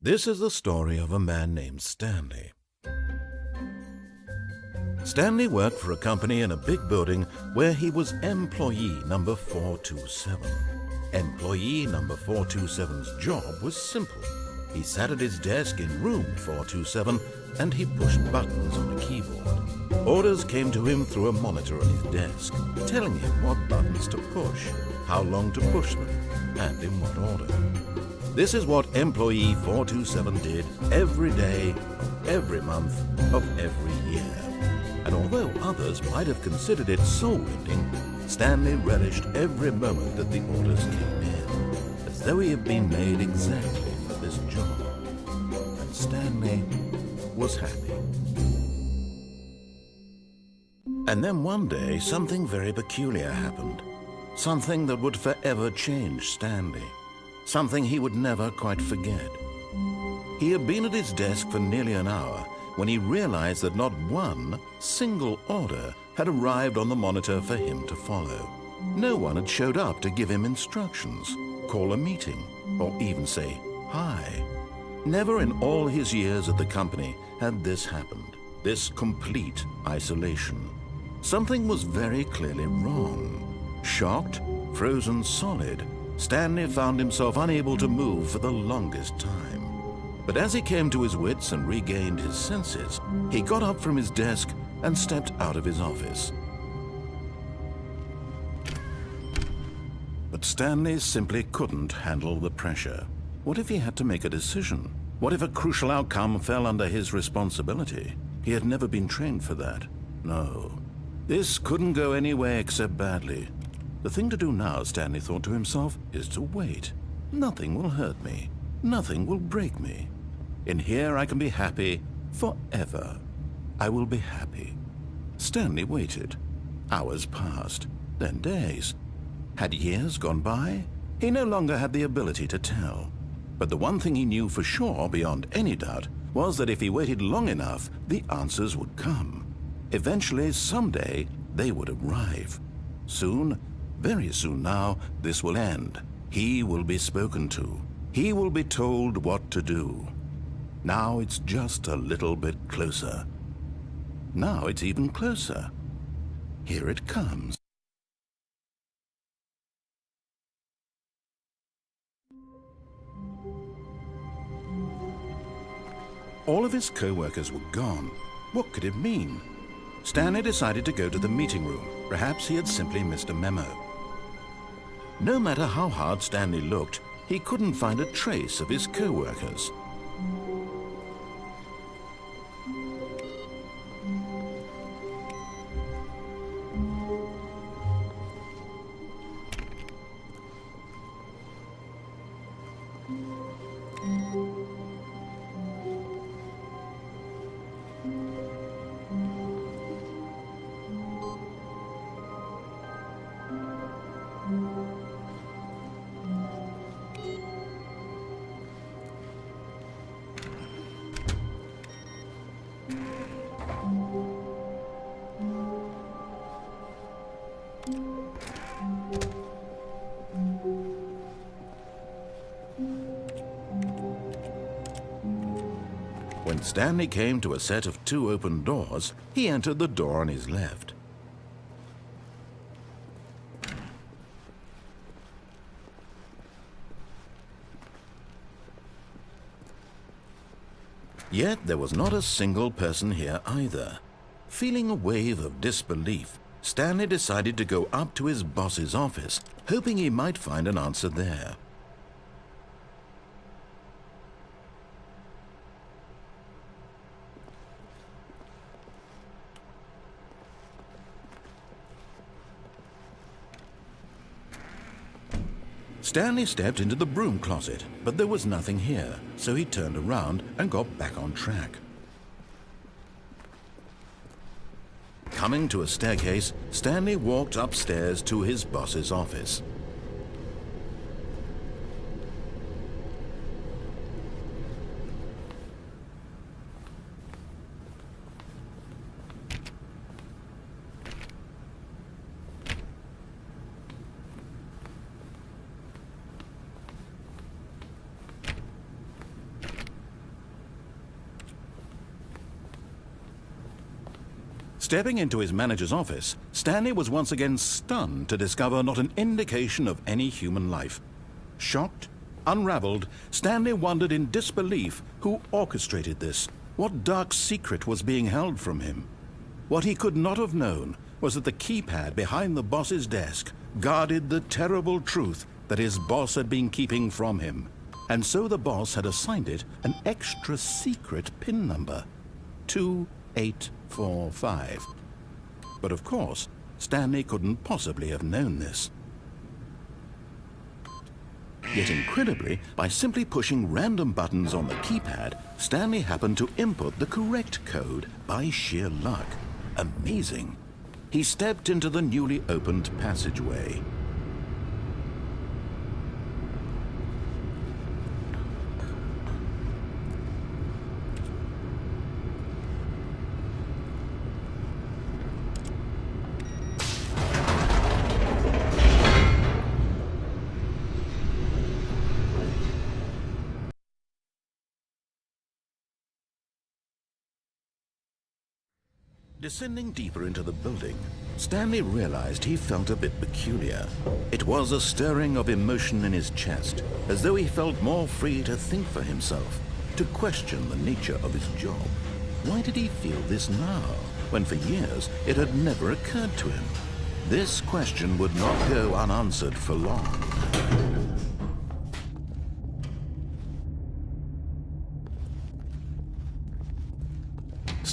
This is the story of a man named Stanley. Stanley worked for a company in a big building where he was employee number 427. Employee number 427's job was simple. He sat at his desk in room 427 and he pushed buttons on a keyboard. Orders came to him through a monitor on his desk, telling him what buttons to push, how long to push them, and in what order. This is what employee 427 did every day, every month of every year. And although others might have considered it soul-ending, Stanley relished every moment that the orders came in, as though he had been made exactly for this job. And Stanley was happy. And then one day, something very peculiar happened. Something that would forever change Stanley. Something he would never quite forget. He had been at his desk for nearly an hour when he realized that not one single order had arrived on the monitor for him to follow. No one had showed up to give him instructions, call a meeting, or even say hi. Never in all his years at the company had this happened, this complete isolation. Something was very clearly wrong. Shocked, frozen solid, Stanley found himself unable to move for the longest time. But as he came to his wits and regained his senses, he got up from his desk and stepped out of his office. But Stanley simply couldn't handle the pressure. What if he had to make a decision? What if a crucial outcome fell under his responsibility? He had never been trained for that. No. This couldn't go any way except badly. The thing to do now, Stanley thought to himself, is to wait. Nothing will hurt me. Nothing will break me. In here I can be happy forever. I will be happy. Stanley waited. Hours passed, then days. Had years gone by? He no longer had the ability to tell. But the one thing he knew for sure, beyond any doubt, was that if he waited long enough, the answers would come. Eventually, someday, they would arrive. Soon, very soon now, this will end. He will be spoken to. He will be told what to do. Now it's just a little bit closer. Now it's even closer. Here it comes. All of his co-workers were gone. What could it mean? Stanley decided to go to the meeting room. Perhaps he had simply missed a memo. No matter how hard Stanley looked, he couldn't find a trace of his co-workers. When Stanley came to a set of 2 open doors, he entered the door on his left. Yet there was not a single person here either. Feeling a wave of disbelief, Stanley decided to go up to his boss's office, hoping he might find an answer there. Stanley stepped into the broom closet, but there was nothing here, so he turned around and got back on track. Coming to a staircase, Stanley walked upstairs to his boss's office. Stepping into his manager's office, Stanley was once again stunned to discover not an indication of any human life. Shocked, unraveled, Stanley wondered in disbelief who orchestrated this. What dark secret was being held from him? What he could not have known was that the keypad behind the boss's desk guarded the terrible truth that his boss had been keeping from him. And so the boss had assigned it an extra secret PIN number, 2845. But of course, Stanley couldn't possibly have known this. Yet incredibly, by simply pushing random buttons on the keypad, Stanley happened to input the correct code by sheer luck. Amazing. He stepped into the newly opened passageway. Descending deeper into the building, Stanley realized he felt a bit peculiar. It was a stirring of emotion in his chest, as though he felt more free to think for himself, to question the nature of his job. Why did he feel this now, when for years it had never occurred to him? This question would not go unanswered for long.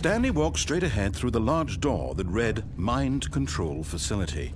Stanley walked straight ahead through the large door that read Mind Control Facility.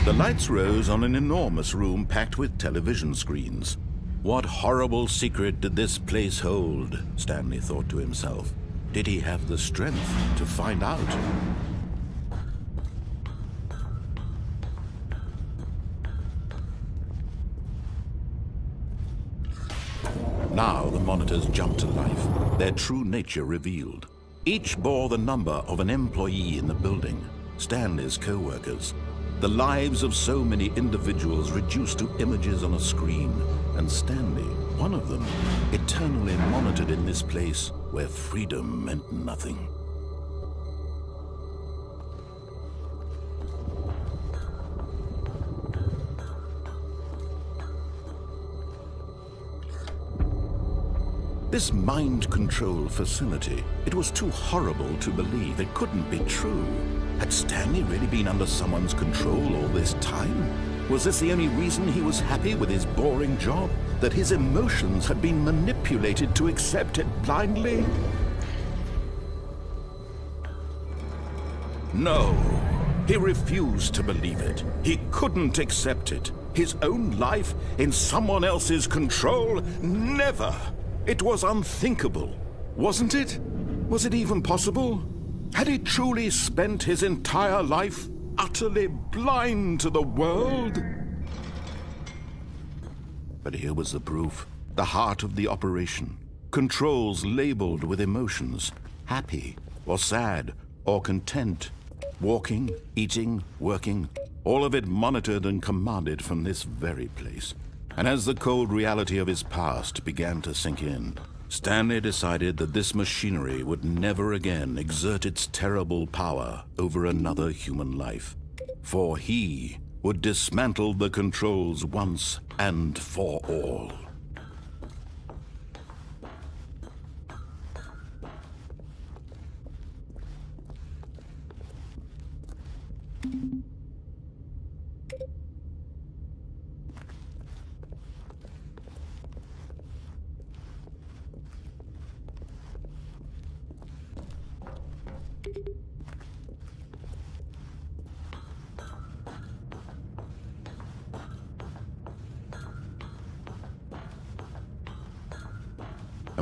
The lights rose on an enormous room packed with television screens. What horrible secret did this place hold? Stanley thought to himself. Did he have the strength to find out? Now the monitors jumped to life, their true nature revealed. Each bore the number of an employee in the building, Stanley's co-workers. The lives of so many individuals reduced to images on a screen, and Stanley, one of them, eternally monitored in this place where freedom meant nothing. This mind control facility, it was too horrible to believe. It couldn't be true. Had Stanley really been under someone's control all this time? Was this the only reason he was happy with his boring job? That his emotions had been manipulated to accept it blindly? No, he refused to believe it. He couldn't accept it. His own life in someone else's control? Never! It was unthinkable, wasn't it? Was it even possible? Had he truly spent his entire life utterly blind to the world? But here was the proof, the heart of the operation. Controls labeled with emotions, happy or sad or content. Walking, eating, working, all of it monitored and commanded from this very place. And as the cold reality of his past began to sink in, Stanley decided that this machinery would never again exert its terrible power over another human life. For he would dismantle the controls once and for all.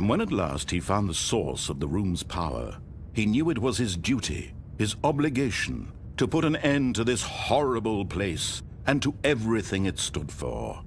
And when at last he found the source of the room's power, he knew it was his duty, his obligation, to put an end to this horrible place and to everything it stood for.